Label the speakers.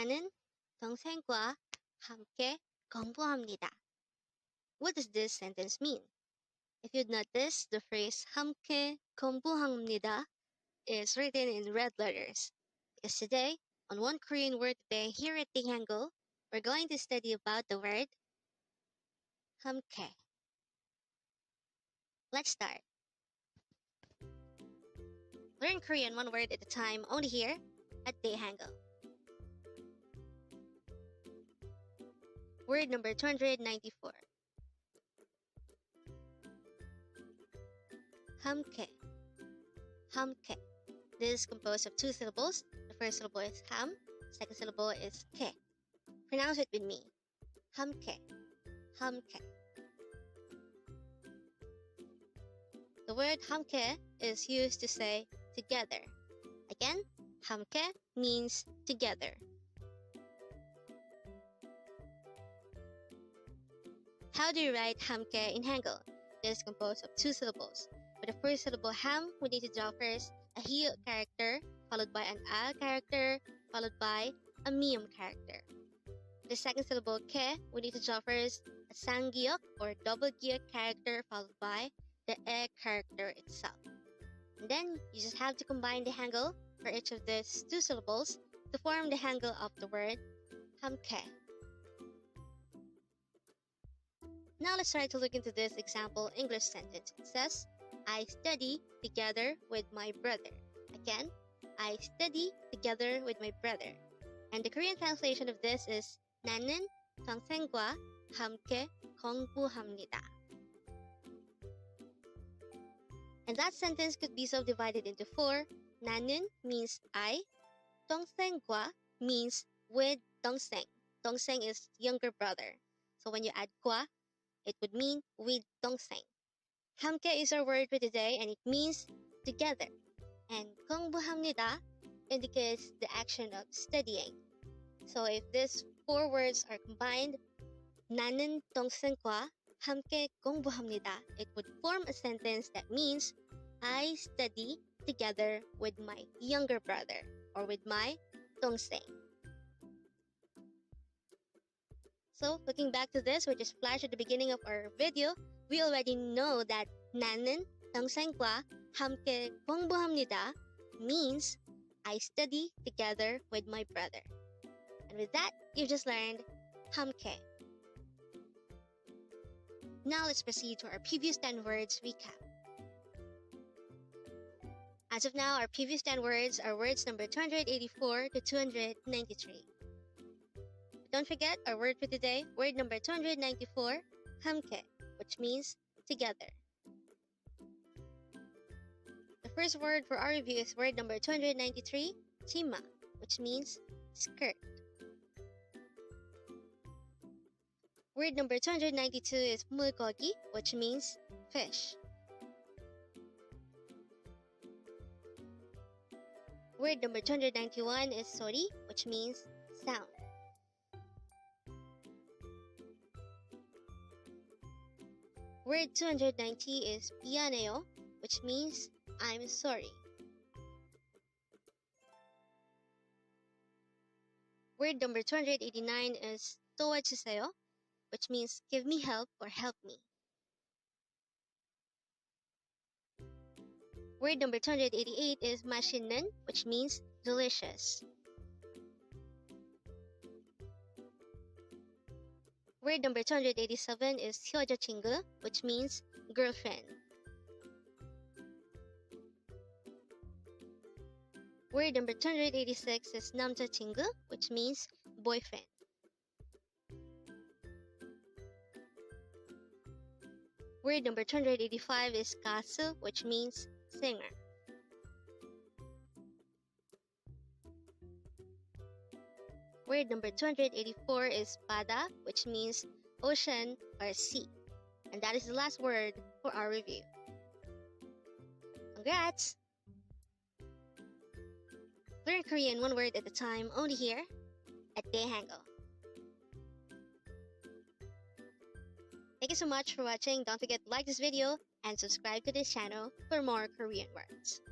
Speaker 1: 나는 동생과 함께 공부합니다. What does this sentence mean? If you'd notice, the phrase 함께 공부합니다 is written in red letters. Because today, on One Korean Word Today here at Dae-Hangul, we're going to study about the word 함께. Let's start. Learn Korean one word at a time only here at Dae-Hangul. Word number 294. 함께. 함께. This is composed of two syllables. The first syllable is ham, second syllable is ke. Pronounce it with me. 함께. 함께. The word 함께 is used to say together. Again, 함께 means together. How do you write 함께 in Hangul? It is composed of two syllables. For the first syllable ham, we need to draw first a he character, followed by an a character, followed by a mium character. For the second syllable ke, we need to draw first a sanggyok or double gyok character, followed by the e character itself. And then you just have to combine the hangul for each of these two syllables to form the hangul of the word 함께. Now let's try to look into this example English sentence. It says, I study together with my brother. Again, I study together with my brother. And the Korean translation of this is 나는 동생과 함께 공부합니다. And that sentence could be subdivided into four. 나는 means I. 동생과 means with Dongsaeng. Dongsaeng is younger brother. So when you add 과, it would mean with Dongsaeng. 함께 is our word for today and it means together. And 공부합니다 indicates the action of studying. So if these four words are combined, 나는 동생과 함께 공부합니다, it would form a sentence that means I study together with my younger brother or with my Dongsaeng. So looking back to this, we just flashed at the beginning of our video, we already know that 나는 동생과 함께 공부합니다 means I study together with my brother. And with that, you've just learned 함께. Now let's proceed to our previous 10 words recap. As of now, our previous 10 words are words number 284 to 293. But don't forget our word for today, word number 294, 함께, which means together. The first word for our review is word number 293, chima, which means skirt. Word number 292 is 물고기, which means fish. Word number 291 is so리, which means sound. Word 290 is 미안해요, which means I'm sorry. Word number 289 is 도와주세요, which means give me help or help me. Word number 288 is 맛있는, which means delicious. Word number 287 is 여자친구, which means girlfriend. Word number 286 is 남자친구, which means boyfriend. Word number 285 is 가수, which means singer. Word number 284 is 바다, which means ocean or sea. And that is the last word for our review. Congrats! Learn Korean one word at a time only here at Dae-Hangul. Thank you so much for watching. Don't forget to like this video and subscribe to this channel for more Korean words.